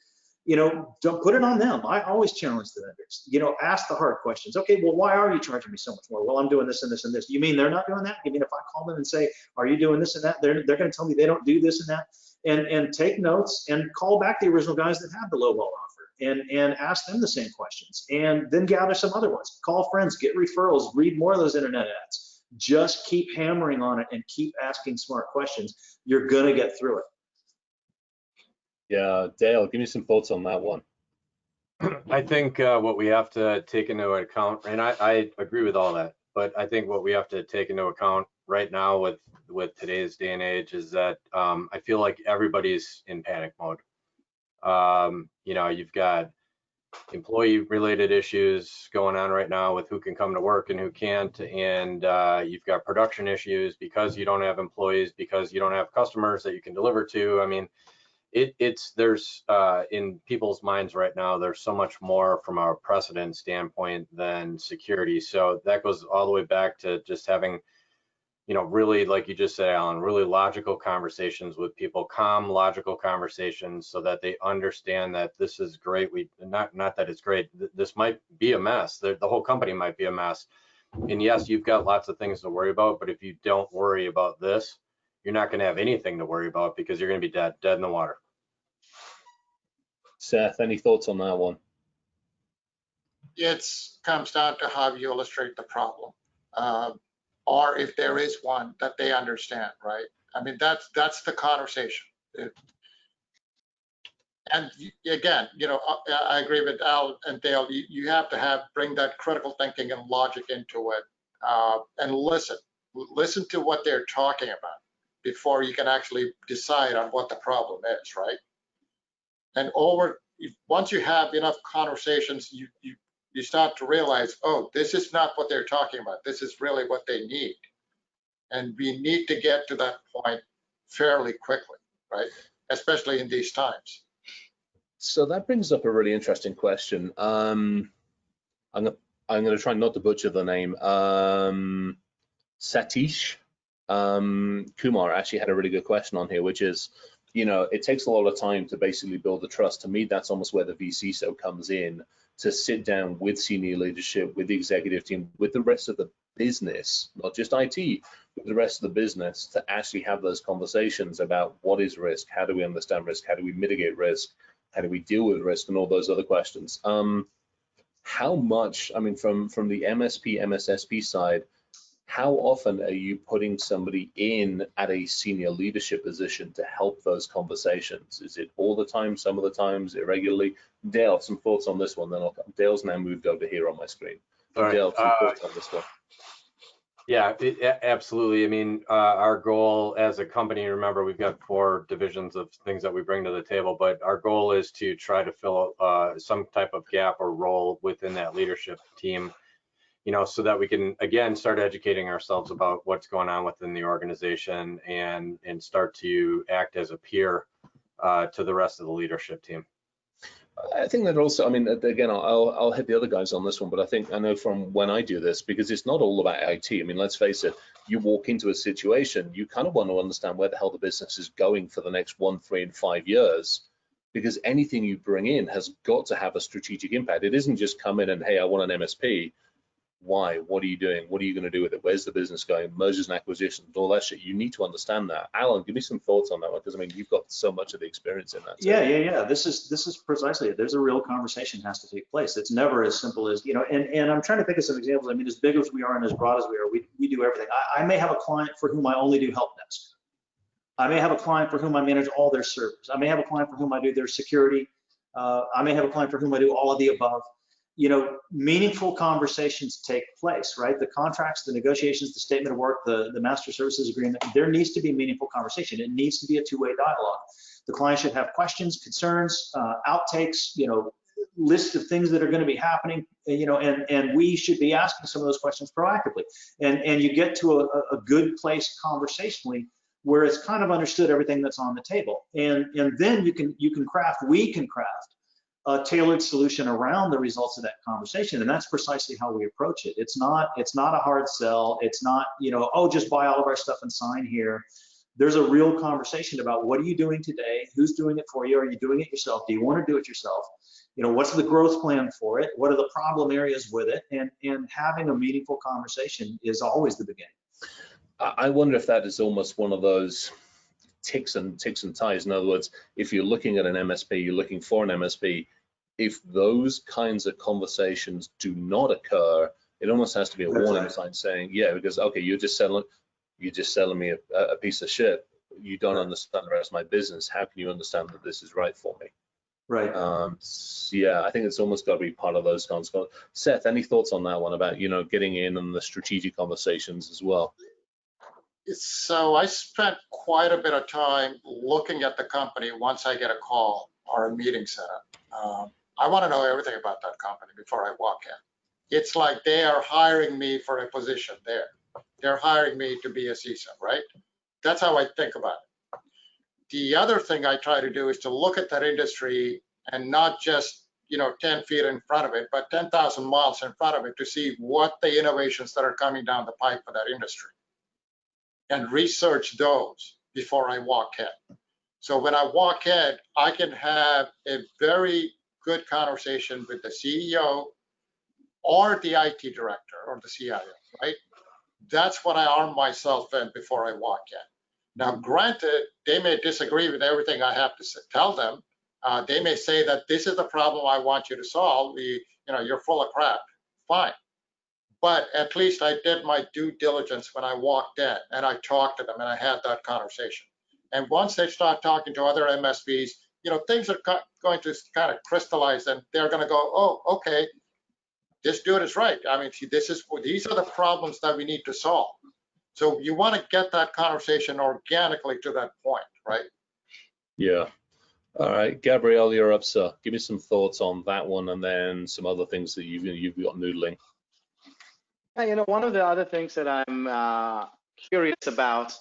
don't put it on them. I always challenge the vendors. Ask the hard questions. Okay, well, why are you charging me so much more? Well, I'm doing this and this and this. You mean they're not doing that? You mean if I call them and say, are you doing this and that? They're going to tell me they don't do this and that. And take notes and call back the original guys that have the lowball offer and ask them the same questions. And then gather some other ones. Call friends, get referrals, read more of those internet ads. Just keep hammering on it and keep asking smart questions. You're going to get through it. Yeah, Dale, give me some thoughts on that one. I think what we have to take into account, and I agree with all that, but I think what we have to take into account right now with today's day and age is that I feel like everybody's in panic mode. You've got employee related issues going on right now with who can come to work and who can't, and you've got production issues because you don't have employees, because you don't have customers that you can deliver to. I mean, there's in people's minds right now, there's so much more from a precedent standpoint than security. So that goes all the way back to just having, really, like you just said, Alan, really logical conversations with people, calm, logical conversations, so that they understand that this is great. Not that it's great. This might be a mess. The whole company might be a mess. And yes, you've got lots of things to worry about, but if you don't worry about this, you're not going to have anything to worry about because you're going to be dead in the water. Seth, any thoughts on that one? It comes down to how you illustrate the problem. Or if there is one that they understand, right? I mean, that's the conversation. And again, I agree with Al and Dale. You have to bring that critical thinking and logic into it, and listen to what they're talking about before you can actually decide on what the problem is, right? And once you have enough conversations, you start to realize, oh, this is not what they're talking about. This is really what they need. And we need to get to that point fairly quickly, right? Especially in these times. So that brings up a really interesting question. I'm going to try not to butcher the name. Satish Kumar actually had a really good question on here, which is, it takes a lot of time to basically build the trust. To me, that's almost where the VCSO comes in, to sit down with senior leadership, with the executive team, with the rest of the business, not just IT, but the rest of the business, to actually have those conversations about what is risk, how do we understand risk, how do we mitigate risk, how do we deal with risk, and all those other questions. How much, I mean, from the MSP, MSSP side, how often are you putting somebody in at a senior leadership position to help those conversations? Is it all the time, some of the times, irregularly? Dale, some thoughts on this one, then Dale's now moved over here on my screen. All right. Dale, some thoughts on this one. Yeah, absolutely. I mean, our goal as a company, remember, we've got 4 divisions of things that we bring to the table, but our goal is to try to fill some type of gap or role within that leadership team, so that we can, again, start educating ourselves about what's going on within the organization and start to act as a peer to the rest of the leadership team. I think that also, I mean, again, I'll hit the other guys on this one, but I know from when I do this, because it's not all about IT. I mean, let's face it, you walk into a situation, you kind of want to understand where the hell the business is going for the next 1, 3, and 5 years, because anything you bring in has got to have a strategic impact. It isn't just come in and, hey, I want an MSP. Why? What are you doing? What are you going to do with it? Where's the business going? Mergers and acquisitions, all that shit. You need to understand that. Alan, give me some thoughts on that one, because I mean, you've got so much of the experience in that. Yeah. This is precisely it. There's a real conversation has to take place. It's never as simple as, and I'm trying to think of some examples. I mean, as big as we are and as broad as we are, we do everything. I may have a client for whom I only do help desk. I may have a client for whom I manage all their servers. I may have a client for whom I do their security. I may have a client for whom I do all of the above. You know, meaningful conversations take place, right? The contracts, the negotiations, the statement of work, the master services agreement, there needs to be meaningful conversation. It needs to be a two-way dialogue. The client should have questions, concerns, outtakes, you know, list of things that are going to be happening, you know, and we should be asking some of those questions proactively. And you get to a good place conversationally where it's kind of understood everything that's on the table. And then we can craft a tailored solution around the results of that conversation. And that's precisely how we approach it. It's not a hard sell. It's not, you know, oh, just buy all of our stuff and sign here. There's a real conversation about what are you doing today? Who's doing it for you? Are you doing it yourself? Do you want to do it yourself? You know, what's the growth plan for it? What are the problem areas with it? And having a meaningful conversation is always the beginning. I wonder if that is almost one of those ticks and ties. In other words, if you're looking at an MSP, you're looking for an MSP, if those kinds of conversations do not occur, it almost has to be a warning sign saying, yeah, because, okay, you're just selling me a piece of shit. You don't understand the rest of my business. How can you understand that this is right for me? Right. So yeah, I think it's almost got to be part of those kinds. Seth, any thoughts on that one about, you know, getting in on the strategic conversations as well? So I spent quite a bit of time looking at the company once I get a call or a meeting set up. I want to know everything about that company before I walk in. It's like they are hiring me for a position there. They're hiring me to be a CISO, right? That's how I think about it. The other thing I try to do is to look at that industry and not just, you know, 10 feet in front of it, but 10,000 miles in front of it to see what the innovations that are coming down the pipe for that industry and research those before I walk in. So when I walk in, I can have a very good conversation with the CEO or the IT director or the CIO, right? That's what I arm myself in before I walk in. Now, granted, they may disagree with everything I have to tell them. They may say that this is the problem I want you to solve. You know, you're full of crap. Fine. But at least I did my due diligence when I walked in and I talked to them and I had that conversation. And once they start talking to other MSPs, you know, things are going to kind of crystallize and they're going to go, oh, okay, this dude is right. I mean, these are the problems that we need to solve. So you want to get that conversation organically to that point, right? Yeah. All right, Gabrielle, you're up, sir. Give me some thoughts on that one and then some other things that you've got noodling. Yeah, you know, one of the other things that I'm curious about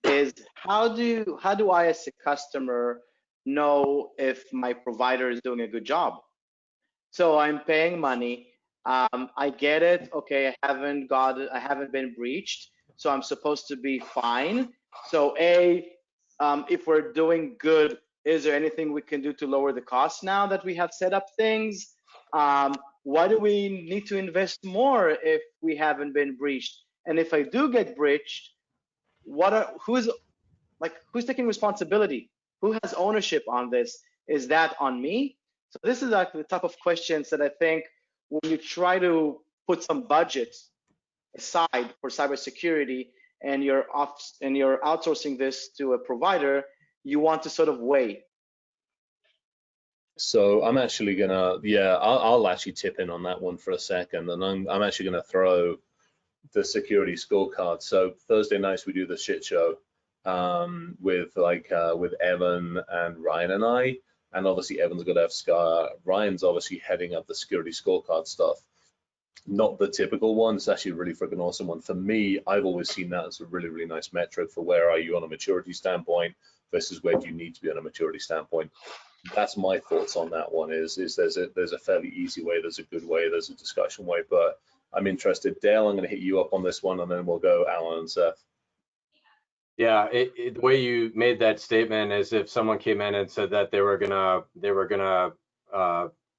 is how do I as a customer know if my provider is doing a good job? So I'm paying money. I get it. Okay, I haven't been breached, so I'm supposed to be fine. So if we're doing good, is there anything we can do to lower the cost now that we have set up things? Why do we need to invest more if we haven't been breached? And if I do get breached, who's taking responsibility? Who has ownership on this? Is that on me? So this is like the type of questions that I think when you try to put some budget aside for cybersecurity and you're outsourcing this to a provider, you want to sort of weigh. So I'm actually gonna, I'll actually tip in on that one for a second, and I'm actually gonna throw the security scorecard. So Thursday nights we do the shit show with Evan and Ryan and I, and obviously Evan's got to have Scar. Ryan's obviously heading up the security scorecard stuff. Not the typical one. It's actually a really freaking awesome one. For me, I've always seen that as a really, really nice metric for where are you on a maturity standpoint versus where do you need to be on a maturity standpoint. That's my thoughts on that one. Is there's a fairly easy way, there's a good way, there's a discussion way, but I'm interested. Dale, I'm going to hit you up on this one, and then we'll go Alan and Seth. Yeah, the way you made that statement is if someone came in and said that they were gonna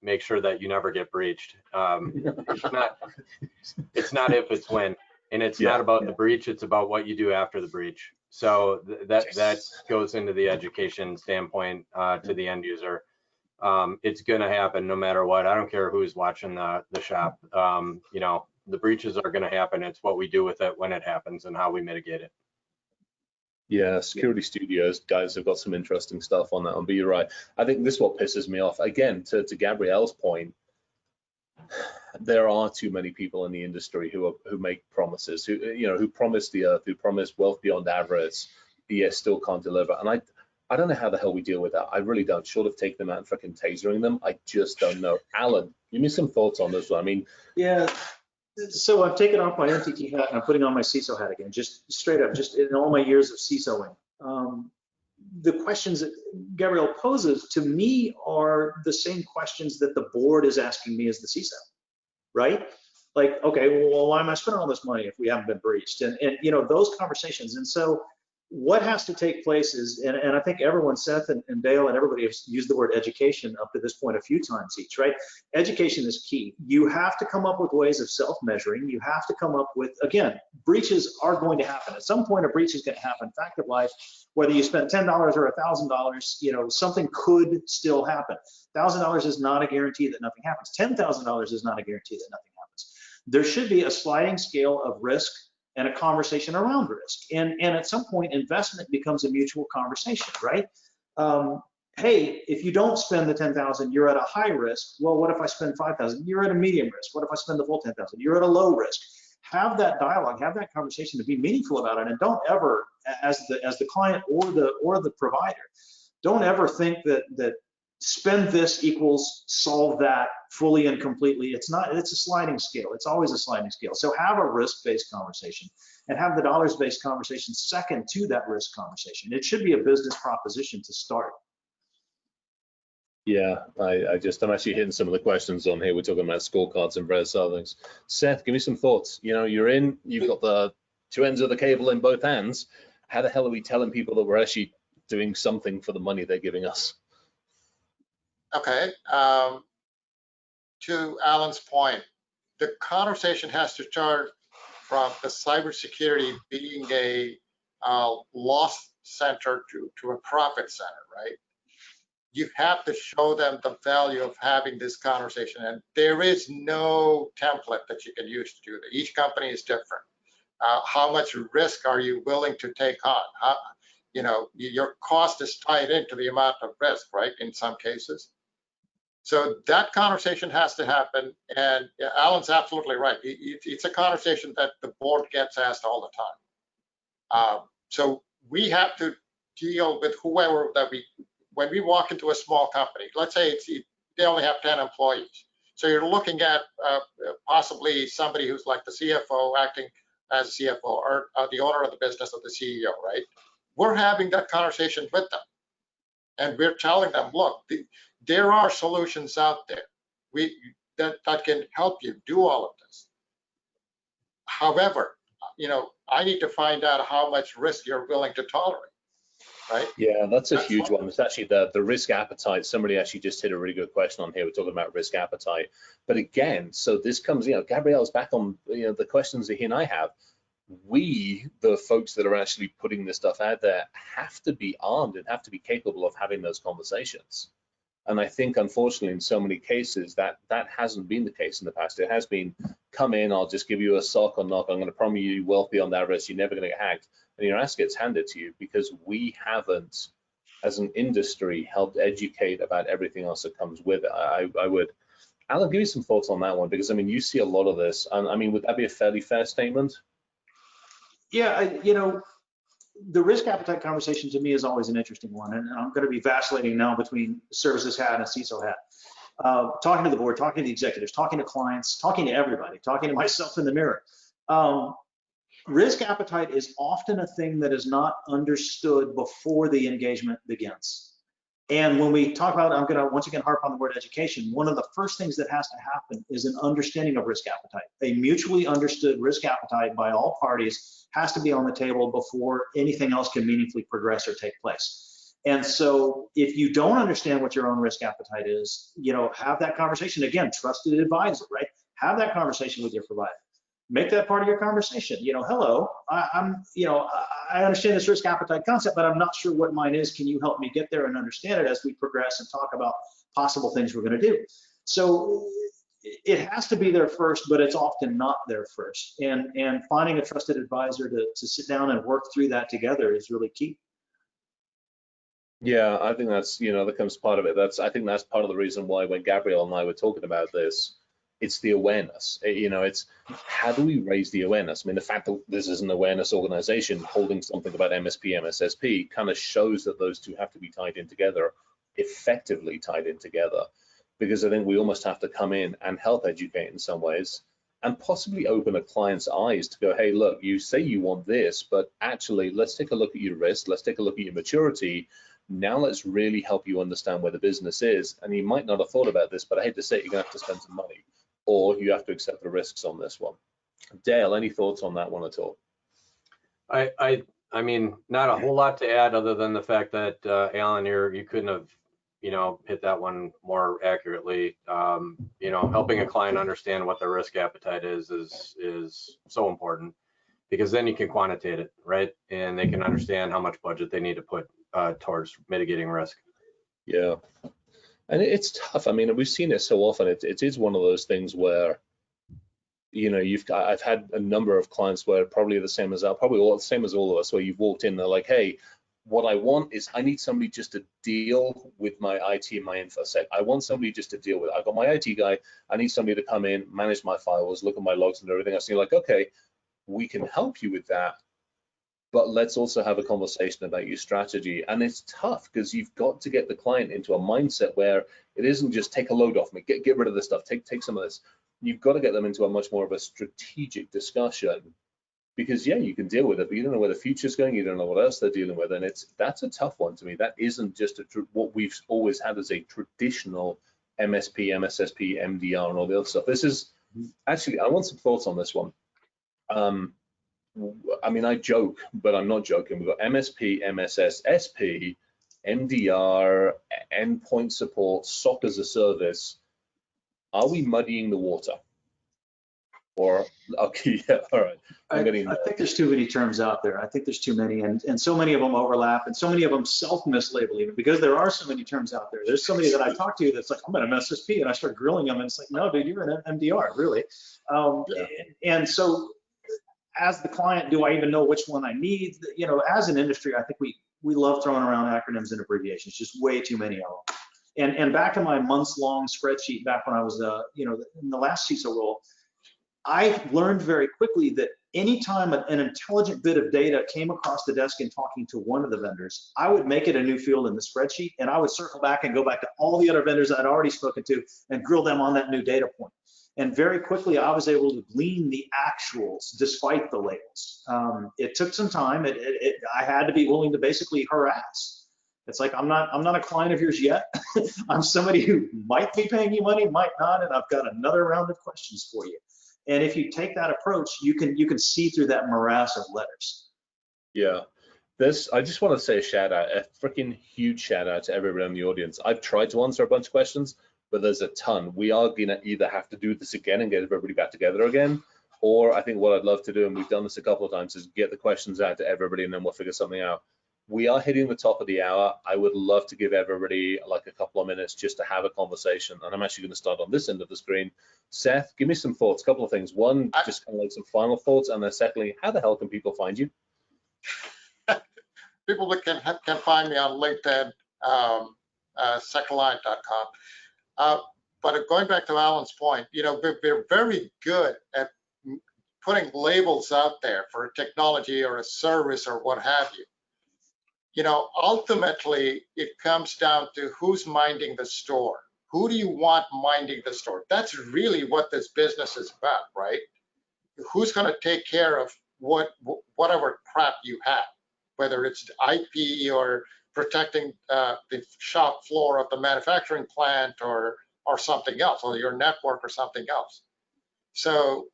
make sure that you never get breached. It's not if, it's when, and it's not about the breach. It's about what you do after the breach. So that goes into the education standpoint to the end user. It's gonna happen no matter what. I don't care who's watching the shop. You know, the breaches are gonna happen. It's what we do with it when it happens and how we mitigate it. Yeah, security studios guys have got some interesting stuff on that one, but you're right. I think this is what pisses me off. Again, to Gabrielle's point, there are too many people in the industry who make promises, who promise the earth, who promise wealth beyond avarice, but yet still can't deliver. And I don't know how the hell we deal with that. I really don't. Short of taking them out and freaking tasering them, I just don't know. Alan, give me some thoughts on this one. I mean, Yeah. So I've taken off my NTT hat and I'm putting on my CISO hat again, just straight up, just in all my years of CISOing. The questions that Gabrielle poses to me are the same questions that the board is asking me as the CISO, right? Like, okay, well, why am I spending all this money if we haven't been breached? And those conversations. And so what has to take place is, and I think everyone, Seth and Dale and everybody has used the word education up to this point a few times each, right? Education is key. You have to come up with ways of self-measuring. You have to come up with, again, breaches are going to happen. At some point, a breach is going to happen. Fact of life, whether you spend $10 or $1,000, something could still happen. $1,000 is not a guarantee that nothing happens. $10,000 is not a guarantee that nothing happens. There should be a sliding scale of risk and a conversation around risk. And at some point, investment becomes a mutual conversation, right? Hey, if you don't spend the 10,000, you're at a high risk. Well, what if I spend 5,000? You're at a medium risk. What if I spend the full 10,000? You're at a low risk. Have that dialogue, have that conversation to be meaningful about it, and don't ever, as the client or the provider, don't ever think that spend this equals solve that fully and completely. It's not, it's a sliding scale. It's always a sliding scale. So have a risk-based conversation and have the dollars-based conversation second to that risk conversation. It should be a business proposition to start. yeah, I'm actually hitting some of the questions on here. We're talking about scorecards and various other things. Seth, give me some thoughts. You've got the two ends of the cable in both hands. How the hell are we telling people that we're actually doing something for the money they're giving us? Okay, to Alan's point, the conversation has to start from the cybersecurity being a loss center to a profit center, right? You have to show them the value of having this conversation, and there is no template that you can use to do that. Each company is different. How much risk are you willing to take on? Your cost is tied into the amount of risk, right? In some cases. So that conversation has to happen, and Alan's absolutely right. It's a conversation that the board gets asked all the time. So we have to deal with whoever when we walk into a small company, let's say they only have 10 employees. So you're looking at possibly somebody who's like the CFO acting as a CFO, or the owner of the business, or the CEO, right? We're having that conversation with them, and we're telling them, look, there are solutions out there that can help you do all of this. However, I need to find out how much risk you're willing to tolerate, right? Yeah, that's a huge one. It's actually the risk appetite. Somebody actually just hit a really good question on here. We're talking about risk appetite. But again, so this comes, Gabrielle's back on, the questions that he and I have. We, the folks that are actually putting this stuff out there, have to be armed and have to be capable of having those conversations. And I think, unfortunately, in so many cases, that hasn't been the case in the past. It has been, come in, I'll just give you a sock or knock. I'm going to promise you wealth beyond avarice. You're never going to get hacked. And your ass gets handed to you because we haven't, as an industry, helped educate about everything else that comes with it. I would, Alan, give you some thoughts on that one, because, you see a lot of this. And would that be a fairly fair statement? Yeah, the risk appetite conversation to me is always an interesting one, and I'm going to be vacillating now between services hat and a CISO hat. Talking to the board, talking to the executives, talking to clients, talking to everybody, talking to myself in the mirror. Risk appetite is often a thing that is not understood before the engagement begins. And when we talk about, I'm going to once again harp on the word education, one of the first things that has to happen is an understanding of risk appetite. A mutually understood risk appetite by all parties has to be on the table before anything else can meaningfully progress or take place. And so if you don't understand what your own risk appetite is, have that conversation. Again, trusted advisor, right? Have that conversation with your provider. Make that part of your conversation. Hello, I understand this risk appetite concept, but I'm not sure what mine is. Can you help me get there and understand it as we progress and talk about possible things we're going to do? So it has to be there first, but it's often not there first. And finding a trusted advisor to sit down and work through that together is really key. Yeah, I think that's, that comes part of it. I think that's part of the reason why when Gabrielle and I were talking about this, it's the awareness. It's how do we raise the awareness? I mean, the fact that this is an awareness organization holding something about MSP, MSSP kind of shows that those two have to be tied in together, effectively tied in together, because I think we almost have to come in and help educate in some ways and possibly open a client's eyes to go, hey, look, you say you want this, but actually, let's take a look at your risk. Let's take a look at your maturity. Now let's really help you understand where the business is. And you might not have thought about this, but I hate to say it, you're gonna have to spend some money, or you have to accept the risks on this one. Dale, any thoughts on that one at all? I mean, not a whole lot to add other than the fact that Alan, you couldn't have, hit that one more accurately. Helping a client understand what their risk appetite is so important, because then you can quantitate it, right? And they can understand how much budget they need to put towards mitigating risk. Yeah, and it's tough. I mean, we've seen it so often. It is one of those things where, I've had a number of clients where probably the same as the same as all of us, where you've walked in, they're like, hey, what I want is I need somebody just to deal with my IT and my infosec. I want somebody just to deal with it. I've got my IT guy. I need somebody to come in, manage my firewalls, look at my logs and everything else. And you're like, okay, we can help you with that, but let's also have a conversation about your strategy. And it's tough because you've got to get the client into a mindset where it isn't just take a load off me, get rid of this stuff, take some of this. You've got to get them into a much more of a strategic discussion, because yeah, you can deal with it, but you don't know where the future's going, you don't know what else they're dealing with, and that's a tough one to me. That isn't just what we've always had as a traditional MSP, MSSP, MDR, and all the other stuff. This is actually, I want some thoughts on this one. I mean, I joke, but I'm not joking. We've got MSP, MSS, SP, MDR, endpoint support, SOC as a service. Are we muddying the water? Or, okay, yeah, all right. I think there's too many terms out there. I think there's too many, and so many of them overlap, and so many of them self-mislabel even, because there are so many terms out there. There's somebody that I talk to that's like, I'm an MSSP, and I start grilling them, and it's like, no, dude, you're an MDR, really. Yeah. And so, as the client, do I even know which one I need? As an industry, I think we love throwing around acronyms and abbreviations, just way too many of them. And back in my months-long spreadsheet, back when I was, in the last CISO role, I learned very quickly that anytime an intelligent bit of data came across the desk in talking to one of the vendors, I would make it a new field in the spreadsheet, and I would circle back and go back to all the other vendors I'd already spoken to and grill them on that new data point. And very quickly, I was able to glean the actuals despite the labels. It took some time. I had to be willing to basically harass. It's like, I'm not a client of yours yet. I'm somebody who might be paying you money, might not, and I've got another round of questions for you. And if you take that approach, you can see through that morass of letters. Yeah. I just want to say a freaking huge shout out to everybody in the audience. I've tried to answer a bunch of questions, but there's a ton. We are gonna either have to do this again and get everybody back together again, or I think what I'd love to do, and we've done this a couple of times, is get the questions out to everybody and then we'll figure something out. We are hitting the top of the hour. I would love to give everybody like a couple of minutes just to have a conversation, and I'm actually going to start on this end of the screen. Seth, give me some thoughts, a couple of things. One, just kind of like some final thoughts, and then secondly, how the hell can people find you? People can find me on LinkedIn, secondline.com. But going back to Alan's point, we're very good at putting labels out there for a technology or a service or what have you. Ultimately, it comes down to who's minding the store. Who do you want minding the store? That's really what this business is about, right? Who's going to take care of whatever crap you have, whether it's IP or protecting the shop floor of the manufacturing plant or something else, or your network or something else. So,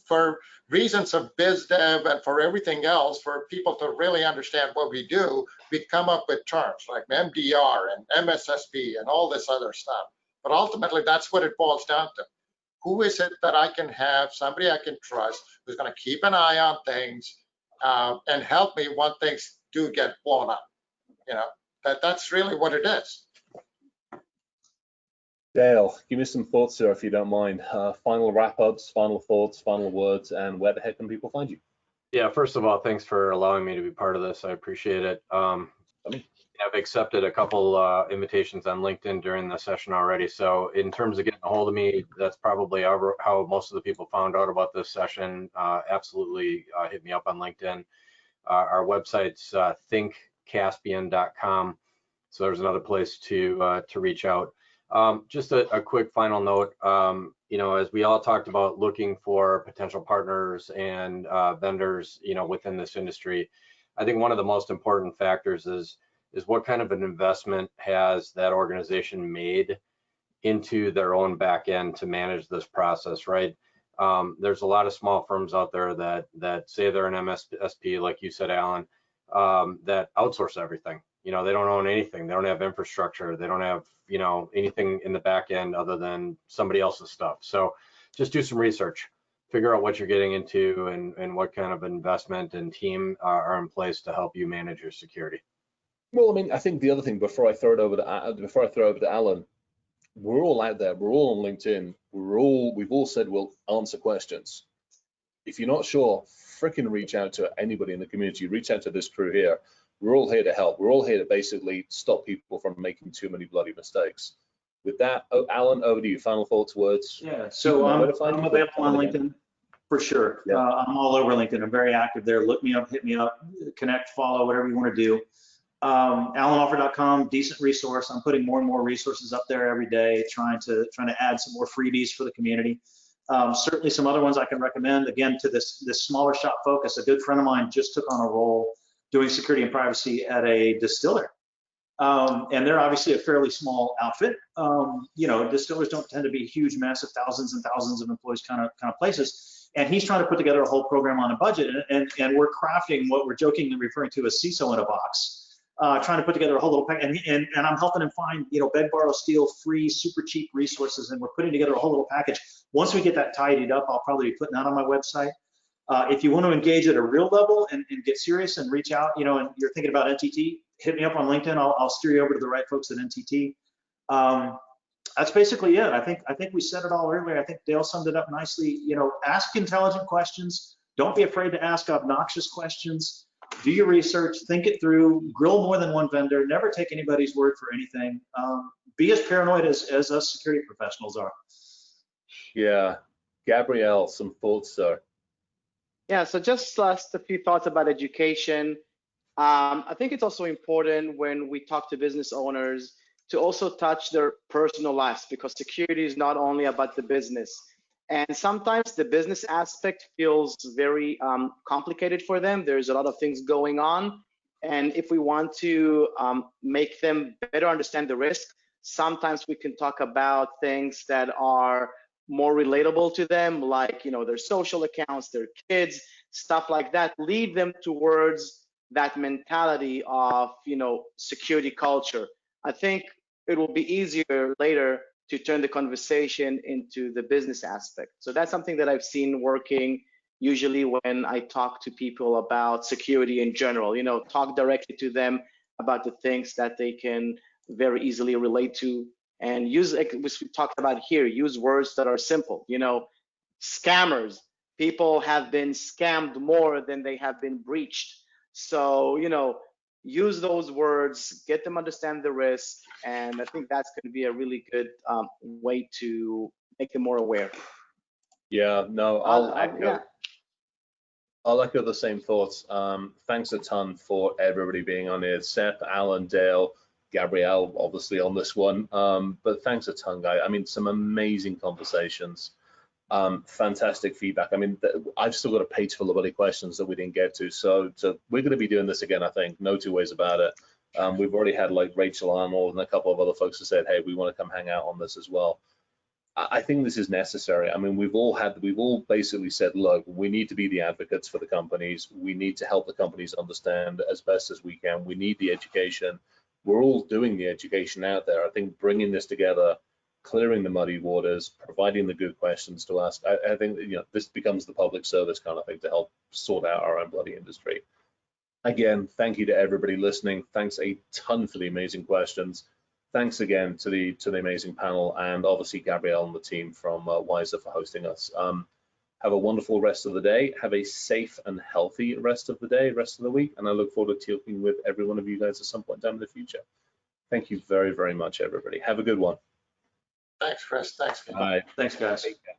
for reasons of biz dev and for everything else, for people to really understand what we do, we come up with terms like MDR and MSSP and all this other stuff. But ultimately, that's what it boils down to. Who is it that I can have, somebody I can trust, who's going to keep an eye on things and help me when things do get blown up? That's really what it is. Dale, give me some thoughts, sir, if you don't mind. Final wrap-ups, final thoughts, final words, and where the heck can people find you? Yeah, first of all, thanks for allowing me to be part of this. I appreciate it. I've accepted a couple invitations on LinkedIn during the session already. So in terms of getting a hold of me, that's probably how most of the people found out about this session. Absolutely hit me up on LinkedIn. Our website's thinkcaspian.com. So there's another place to reach out. Just a quick final note, as we all talked about looking for potential partners and vendors, within this industry, I think one of the most important factors is what kind of an investment has that organization made into their own back end to manage this process, right? There's a lot of small firms out there that say they're an MSP, like you said, Alan, that outsource everything. They don't own anything. They don't have infrastructure. They don't have, anything in the back end other than somebody else's stuff. So just do some research, figure out what you're getting into and what kind of investment and team are in place to help you manage your security. Well, I mean, I think the other thing before I throw it over to Alan, we're all out there. We're all on LinkedIn. We've all said we'll answer questions. If you're not sure, fricking reach out to anybody in the community. Reach out to this crew here. We're all here to help. We're all here to basically stop people from making too many bloody mistakes. With that, Alan, over to you. Final thoughts, words. Yeah. So I'm available on LinkedIn for sure. Yeah. I'm all over LinkedIn. I'm very active there. Look me up, hit me up, connect, follow, whatever you want to do. AlanOffer.com, decent resource. I'm putting more and more resources up there every day, trying to add some more freebies for the community. Certainly some other ones I can recommend. Again, to this smaller shop focus. A good friend of mine just took on a role doing security and privacy at a distiller, and they're obviously a fairly small outfit. Distillers don't tend to be huge, massive, thousands and thousands of employees kind of places. And he's trying to put together a whole program on a budget, and we're crafting what we're jokingly referring to as CISO in a box. Trying to put together a whole little package, and I'm helping him find, beg, borrow, steal, free, super cheap resources, and we're putting together a whole little package. Once we get that tidied up, I'll probably be putting that on my website. If you want to engage at a real level and get serious and reach out, and you're thinking about NTT, hit me up on LinkedIn. I'll steer you over to the right folks at NTT. That's basically it. I think we said it all earlier. I think Dale summed it up nicely. Ask intelligent questions. Don't be afraid to ask obnoxious questions. Do your research, think it through, grill more than one vendor, never take anybody's word for anything. Be as paranoid as us security professionals are. Yeah. Gabrielle, some thoughts, sir. Yeah, so just last a few thoughts about education. I think it's also important when we talk to business owners to also touch their personal lives, because security is not only about the business. And sometimes the business aspect feels very complicated for them. There's a lot of things going on. And if we want to make them better understand the risk, sometimes we can talk about things that are more relatable to them, like their social accounts, their kids, stuff like that. Lead them towards that mentality of security culture. I think it will be easier later to turn the conversation into the business aspect. So that's something that I've seen working usually when I talk to people about security in general. Talk directly to them about the things that they can very easily relate to, and use, like we talked about here, use words that are simple. Scammers. People have been scammed more than they have been breached. So, use those words, get them understand the risk, and I think that's going to be a really good way to make them more aware. Yeah, no, I'll echo the same thoughts. Thanks a ton for everybody being on here. Seth, Alan, Dale, Gabrielle, obviously on this one. But thanks a ton, guys. I mean, some amazing conversations. Fantastic feedback. I mean, I've still got a page full of other questions that we didn't get to. So we're going to be doing this again, I think. No two ways about it. We've already had like Rachel Arnold and a couple of other folks who said, hey, we want to come hang out on this as well. I think this is necessary. I mean, we've all basically said, look, we need to be the advocates for the companies. We need to help the companies understand as best as we can. We need the education. We're all doing the education out there. I think bringing this together, clearing the muddy waters, providing the good questions to ask, I think this becomes the public service kind of thing to help sort out our own bloody industry. Again, thank you to everybody listening. Thanks a ton for the amazing questions. thanks again to the amazing panel, and obviously Gabrielle and the team from Wiser for hosting us. Have a wonderful rest of the day. Have a safe and healthy rest of the day, rest of the week, and I look forward to talking with every one of you guys at some point down in the future. Thank you very, very much, everybody. Have a good one. Thanks, Chris. Thanks. Bye. Thanks, guys. Take care.